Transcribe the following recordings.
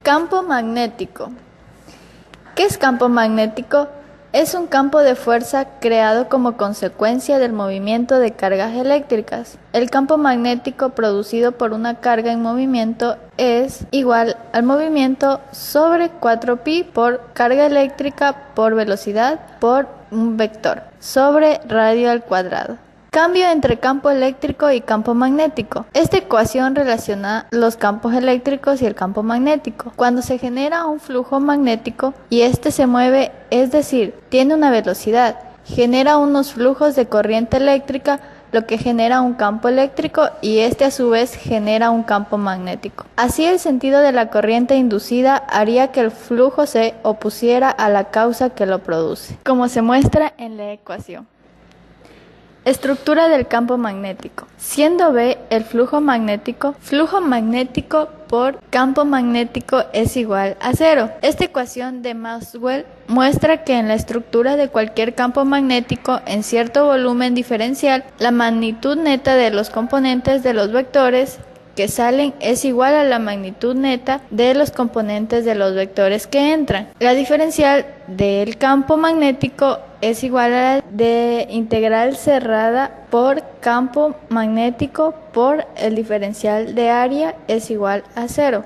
Campo magnético. ¿Qué es campo magnético? Es un campo de fuerza creado como consecuencia del movimiento de cargas eléctricas. El campo magnético producido por una carga en movimiento es igual al movimiento sobre 4pi por carga eléctrica por velocidad por un vector sobre radio al cuadrado. Cambio entre campo eléctrico y campo magnético. Esta ecuación relaciona los campos eléctricos y el campo magnético. Cuando se genera un flujo magnético y este se mueve, es decir, tiene una velocidad, genera unos flujos de corriente eléctrica, lo que genera un campo eléctrico y este a su vez genera un campo magnético. Así el sentido de la corriente inducida haría que el flujo se opusiera a la causa que lo produce, como se muestra en la ecuación. Estructura del campo magnético. Siendo B el flujo magnético por campo magnético es igual a 0. Esta ecuación de Maxwell muestra que en la estructura de cualquier campo magnético en cierto volumen diferencial, la magnitud neta de los componentes de los vectores que salen es igual a la magnitud neta de los componentes de los vectores que entran. La diferencial del campo magnético es igual a la de integral cerrada por campo magnético por el diferencial de área es igual a 0.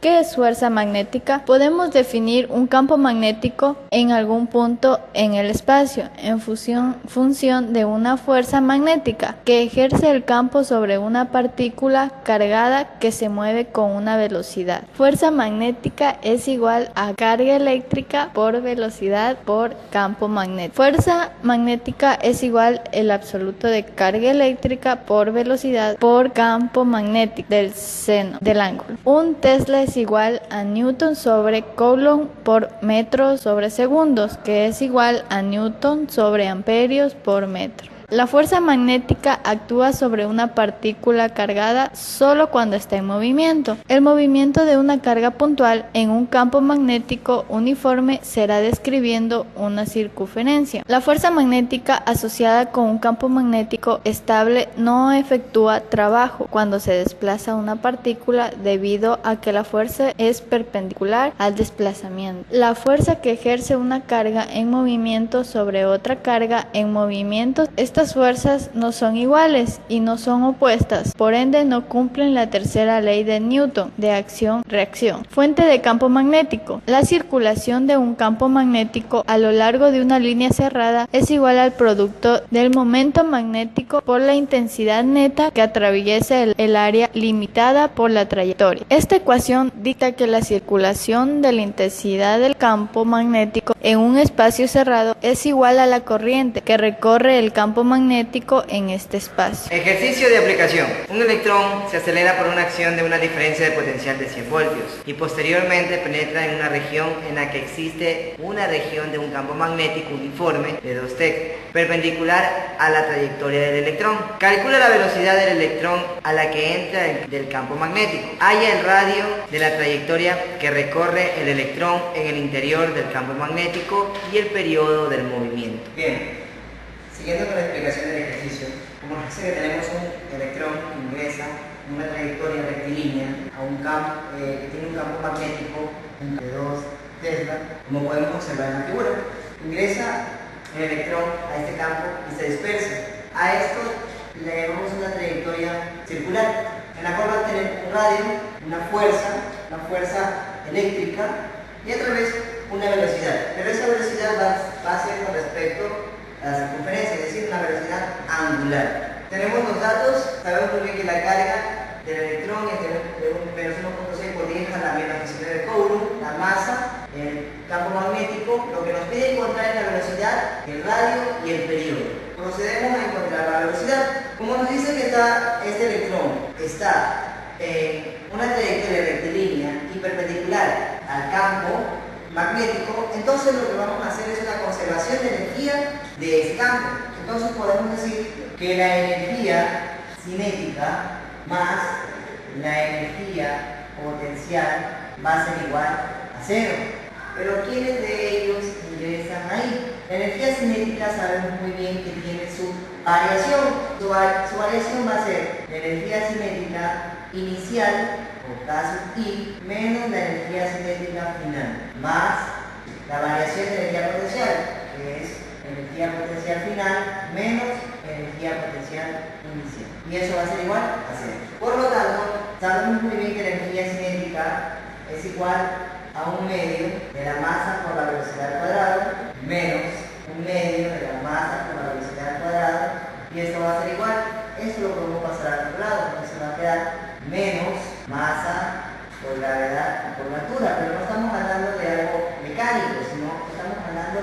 ¿Qué es fuerza magnética? Podemos definir un campo magnético en algún punto en el espacio en función de una fuerza magnética que ejerce el campo sobre una partícula cargada que se mueve con una velocidad. Fuerza magnética es igual a carga eléctrica por velocidad por campo magnético. Fuerza magnética es igual al absoluto de carga eléctrica por velocidad por campo magnético del seno del ángulo. Un Tesla es igual a Newton sobre Coulomb por metros sobre segundos, que es igual a Newton sobre amperios por metro. La fuerza magnética actúa sobre una partícula cargada solo cuando está en movimiento. El movimiento de una carga puntual en un campo magnético uniforme será describiendo una circunferencia. La fuerza magnética asociada con un campo magnético estable no efectúa trabajo cuando se desplaza una partícula debido a que la fuerza es perpendicular al desplazamiento. La fuerza que ejerce una carga en movimiento sobre otra carga en movimiento, estas fuerzas no son iguales y no son opuestas, por ende no cumplen la tercera ley de Newton de acción-reacción. Fuente de campo magnético. La circulación de un campo magnético a lo largo de una línea cerrada es igual al producto del momento magnético por la intensidad neta que atraviesa el área limitada por la trayectoria. Esta ecuación dicta que la circulación de la intensidad del campo magnético en un espacio cerrado es igual a la corriente que recorre el campo magnético en este espacio. Ejercicio de aplicación. Un electrón se acelera por una acción de una diferencia de potencial de 100 voltios y posteriormente penetra en una región en la que existe una región de un campo magnético uniforme de 2t, perpendicular a la trayectoria del electrón. Calcula la velocidad del electrón a la que entra del campo magnético. Halla el radio de la trayectoria que recorre el electrón en el interior del campo magnético y el periodo del movimiento. Bien. Siguiendo con la explicación del ejercicio, como dice que tenemos un electrón que ingresa en una trayectoria rectilínea a un campo que tiene un campo magnético de 2 Tesla, como podemos observar en la figura. Ingresa el electrón a este campo y se dispersa. A esto le llamamos una trayectoria circular, en la cual va a tener un radio, una fuerza eléctrica y a través una velocidad. Pero esa velocidad va a ser con respecto a la circunferencia, es decir, una velocidad angular. Tenemos los datos, sabemos muy bien que la carga del electrón es de menos 1.6 por 10 a la menos 19 Coulomb, la masa, el campo magnético, lo que nos pide encontrar es la velocidad, el radio y el periodo. Procedemos a encontrar la velocidad. Como nos dice que este electrón está en una trayectoria rectilínea y perpendicular al campo magnético, entonces lo que vamos a hacer es una conservación de energía de ese campo. Entonces podemos decir que la energía cinética más la energía potencial va a ser igual a 0. Pero ¿quiénes de ellos ingresan ahí? La energía cinética sabemos muy bien que tiene su Variación. Su variación va a ser la energía cinética inicial, o caso I, menos la energía cinética final, más la variación de energía potencial, que es energía potencial final menos energía potencial inicial. Y eso va a ser igual a 0. Por lo tanto, sabemos muy bien que la energía cinética es igual a 1/2 de la masa por la velocidad al cuadrado menos 1/2 de la masa por la velocidad al cuadrado, y esto va a ser igual. Esto lo podemos pasar al otro lado, porque se va a quedar menos masa por gravedad y por la altura, pero no estamos hablando de algo mecánico, sino estamos hablando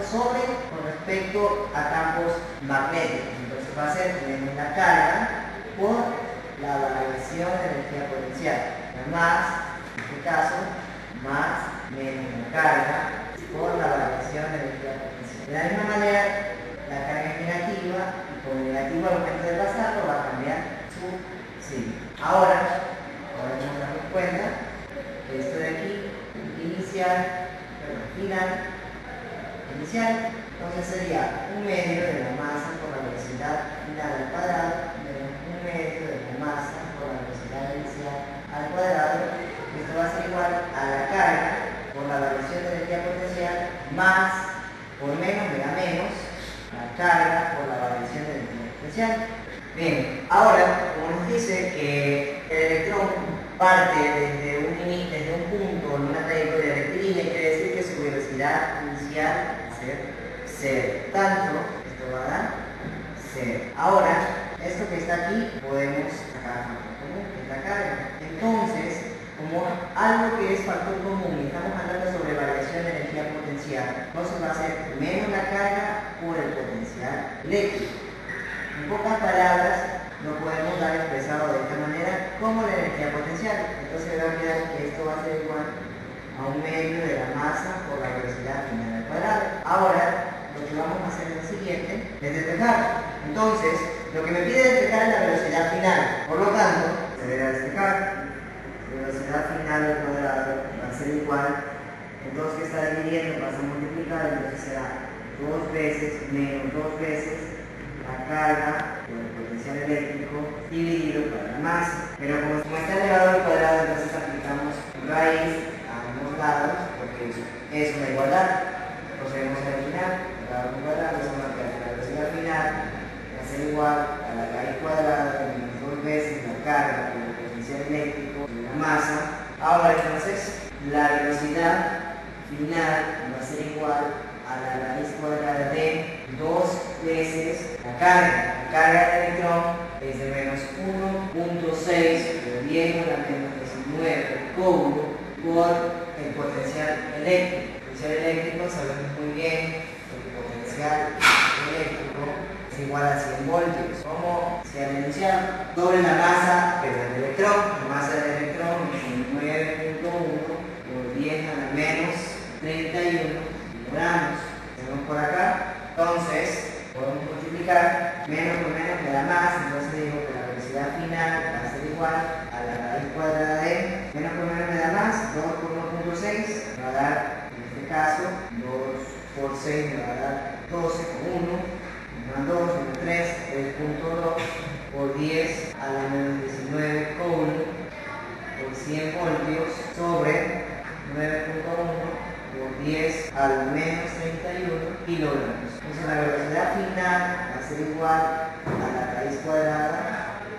con respecto a campos magnéticos. Entonces va a ser menos la carga por la variación de energía potencial, más, en este caso, más menos la carga por la variación de energía potencial. De la misma manera, la carga es negativa y por negativo al momento de pasarlo va a cambiar su signo. Ahora nos damos cuenta que esto de aquí, final, inicial, entonces sería 1/2 de la masa por la velocidad final al cuadrado menos 1/2 de la masa por la velocidad inicial al cuadrado. Esto va a ser igual a la carga por la variación de energía potencial más, por menos me da menos, la carga por la variación de energía potencial. Bien, ahora, como nos dice que el electrón parte desde un punto en una trayectoria rectilínea, quiere decir que su velocidad inicial va a ser 0. Tanto, esto va a dar 0. Ahora, esto que está aquí, podemos sacar factor común, que es la carga. Entonces, como algo que es factor común y estamos hablando sobre variación de energía potencial, entonces va a ser menos la carga por el potencial eléctrico. En pocas palabras, lo podemos dar expresado de esta manera como la energía potencial. Entonces va a quedar que esto va a ser igual a 1/2 de la masa por la velocidad final al cuadrado. Ahora, lo que vamos a hacer es lo siguiente, es despejar. Entonces, lo que me pide despejar es la velocidad final. Por lo tanto, se debe despejar. La velocidad final al cuadrado va a ser igual. Entonces, que está dividiendo pasa a multiplicar, entonces será 2 veces menos 2 veces la carga por el potencial eléctrico dividido por la masa. Pero como está elevado al cuadrado, entonces aplicamos raíz a ambos lados, porque es una igualdad. Procedemos a eliminar el cuadrado, eso va a quedar la velocidad final va a ser igual a la raíz cuadrada de menos 2 veces la carga por el potencial eléctrico de la masa. Ahora entonces, la velocidad final va a ser igual a la raíz cuadrada de 2 veces la carga. La carga del electrón es de menos 1.6 por 10 a la menos 19 coulomb por el potencial eléctrico. El potencial eléctrico sabemos muy bien que el potencial eléctrico es igual a 100 voltios. ¿Cómo se ha denunciado? Sobre la masa del electrón. La masa del electrón es 9.1 por 10 a la menos 31 kilogramos. Tenemos por acá. Entonces, podemos multiplicar menos por menos me da más, entonces digo que la velocidad final va a ser igual a la raíz cuadrada de menos por menos me da más, 2 por 1.6 me va a dar, en este caso, 2 por 6 me va a dar 12 por 1, más 2, menos 3, 3.2 por 10 a la menos 19 coulomb por 100 voltios sobre 9.1 por 10 a la menos 31 kilogramos. Entonces la velocidad final va a ser igual a la raíz cuadrada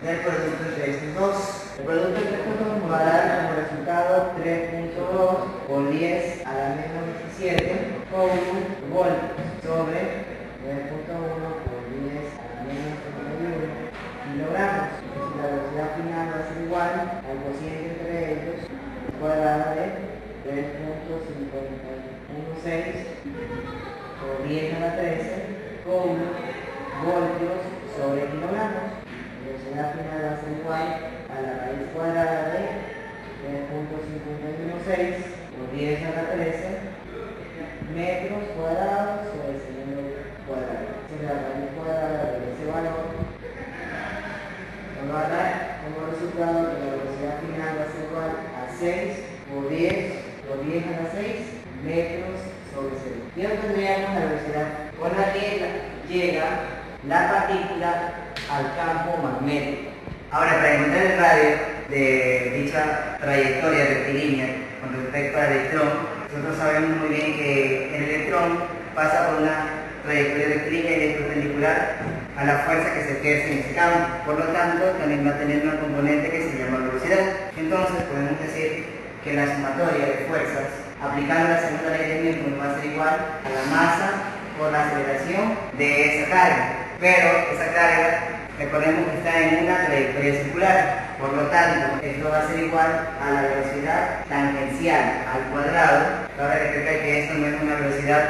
del producto entre estos dos. El producto entre estos dos nos va a dar como resultado 3.2 por 10 a la menos 17 coulomb voltios sobre 9.1 por 10 a la menos 31 kilogramos. Entonces la velocidad final va a ser igual al cociente entre ellos cuadrada de 3.516 por 10 a la 13 coulomb voltios sobre kilogramos. La velocidad final va a ser igual a la raíz cuadrada de 3.516 por 10 a la 13 metros cuadrados sobre segundo cuadrado. Entonces la raíz cuadrada de ese valor nos va a dar como resultado que la velocidad final va a ser igual a 6 por 10 a la 6 metros sobre 0. Y obtendríamos la velocidad con la que llega la partícula al campo magnético. Ahora, para encontrar el radio de dicha trayectoria rectilínea con respecto al electrón, nosotros sabemos muy bien que el electrón pasa por una trayectoria rectilínea y es perpendicular a la fuerza que se ejerce en ese campo. Por lo tanto, también va a tener una componente que se llama velocidad. Entonces, podemos decir que la sumatoria de fuerzas aplicando la segunda ley de Newton va a ser igual a la masa por la aceleración de esa carga. Pero esa carga, recordemos que está en una trayectoria circular. Por lo tanto, esto va a ser igual a la velocidad tangencial al cuadrado. Ahora recalcar que esto no es una velocidad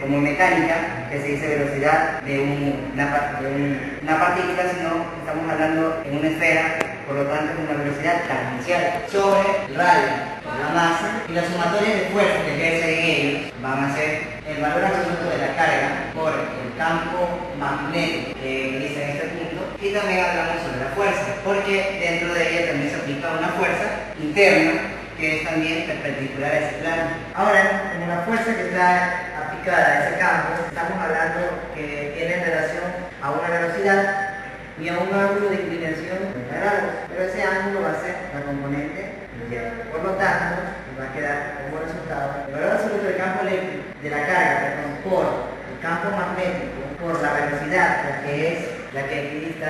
como mecánica, que se dice velocidad de una partícula, sino que estamos hablando en una esfera. Por lo tanto, es una velocidad tangencial sobre el radio por la masa, y la sumatoria de fuerzas que ejercen en ellos van a ser el valor absoluto de la carga por el campo magnético que dice en este punto, y también hablamos sobre la fuerza, porque dentro de ella también se aplica una fuerza interna que es también perpendicular a ese plano. Ahora, en la fuerza que está aplicada a ese campo, estamos hablando que tiene relación a una velocidad y a un ángulo de inclinación de 90 grados, pero ese ángulo va a ser la componente y. Por lo tanto, va a quedar como resultado el valor absoluto del campo eléctrico de la carga por el campo magnético por la velocidad, que es la que equidista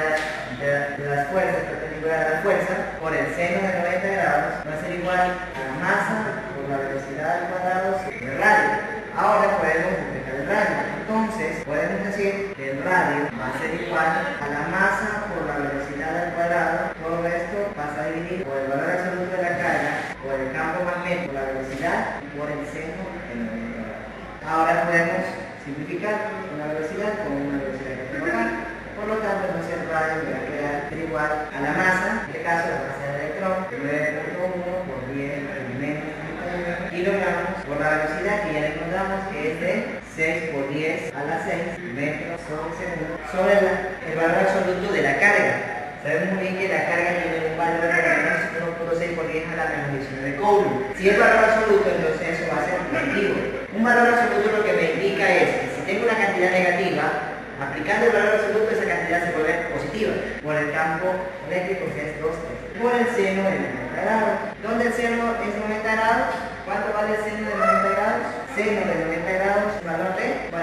de las fuerzas perpendicular a la fuerza, por el seno de 90 grados, va a ser igual a la masa por la velocidad al cuadrado del radio. Ahora podemos despejar el radio. Entonces, podemos decir que el radio va a ser igual a la masa por la velocidad al cuadrado. Todo esto pasa a dividir por el valor absoluto de la carga, por el campo magnético, la velocidad, y por el seno de 90 grados. Ahora podemos simplificar una velocidad con una velocidad que tengo acá. Por lo tanto, entonces el radio me va a quedar igual a la masa, en este caso la masa del electrón, 9.1 por 10 menos 31 kilogramos, por la velocidad que ya le encontramos, que es de 6 por 10 a la 6 metros sobre segundo, sobre el valor absoluto de la carga. Sabemos muy bien que la carga tiene un valor de menos 1.6 por 10 a la menos 19 coulomb. Si es valor absoluto, entonces eso va a ser negativo. Un valor absoluto lo que me indica es que si tengo una cantidad negativa, aplicando el valor absoluto, esa cantidad se vuelve positiva por el campo eléctrico, que es 2, por el seno de 90 grados. ¿Dónde el seno es 90 grados? ¿Cuánto vale el seno de 90 grados? Seno de 90 grados, valor de 1.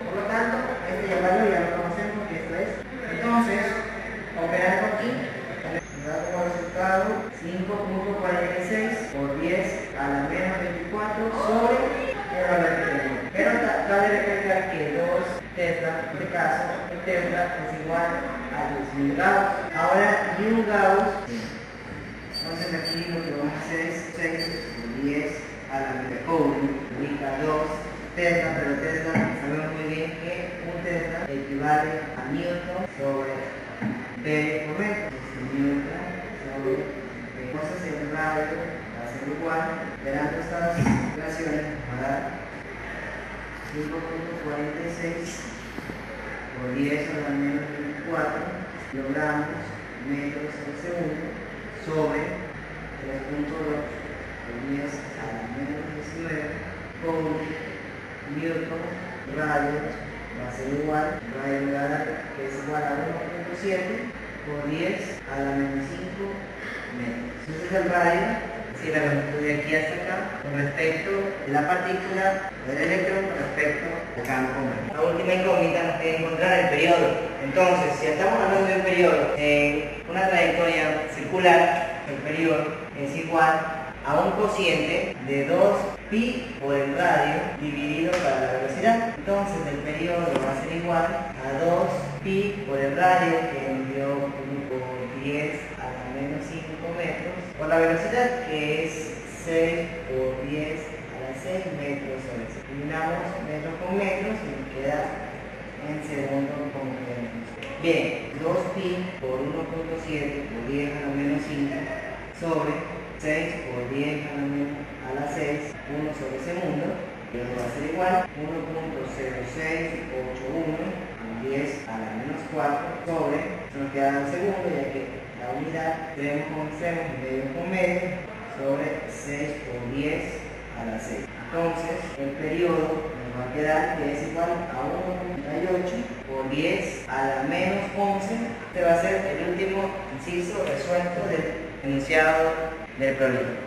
Por lo tanto, este ya valor ya lo conocemos, que esto es. Entonces, operando aquí, me da como resultado 5.46 por 10 a la menos 24 sobre el valor que tenemos. Pero cabe recalcar que 2 Tesla, en este caso, el Tesla es igual a 10.000 Gauss. Ahora, y un Gauss, entonces aquí lo que vamos a hacer es 6 por 10 a la menos coulomb, indica 2 Tesla, pero Tesla, sabemos muy bien que un Tesla equivale a Newton sobre B por metro. Newton sobre B. Entonces el radio va a ser igual, verán estas relaciones para 5.46 por 10 a la menos 24 kilogramos metros por segundo sobre 3.2 por 10 a la menos 19 coulomb Newton. Radio va a ser igual, radio va a dar que es igual a 1.7 por 10 a la menos 5 metros. Entonces el radio, si la longitud de aquí hasta acá, con respecto de la partícula del electrón con respecto al campo magnético. La última incógnita nos queda encontrar el periodo. Entonces, si estamos hablando de un periodo en una trayectoria circular, el periodo es igual a un cociente de 2pi por el radio dividido para la velocidad. Entonces el periodo va a ser igual a 2pi por el radio, que dio 1 por 10 a la menos 5 metros, por la velocidad, que es 6 por 10 a la 6 metros sobre 6. Eliminamos metros con metros y nos queda en segundos con metros. Bien, 2pi por 1.7 por 10 a la menos 5 sobre 6 por 10 a la 6, 1 sobre segundo, que va a ser igual 1.0681 por 10 a la menos 4 sobre, nos queda un segundo, ya que la unidad tenemos con extremos medio con medio sobre 6 por 10 a la 6. Entonces, el periodo nos va a quedar que es igual a 1.38 por 10 a la menos 11. Este va a ser el último inciso resuelto del enunciado del problema.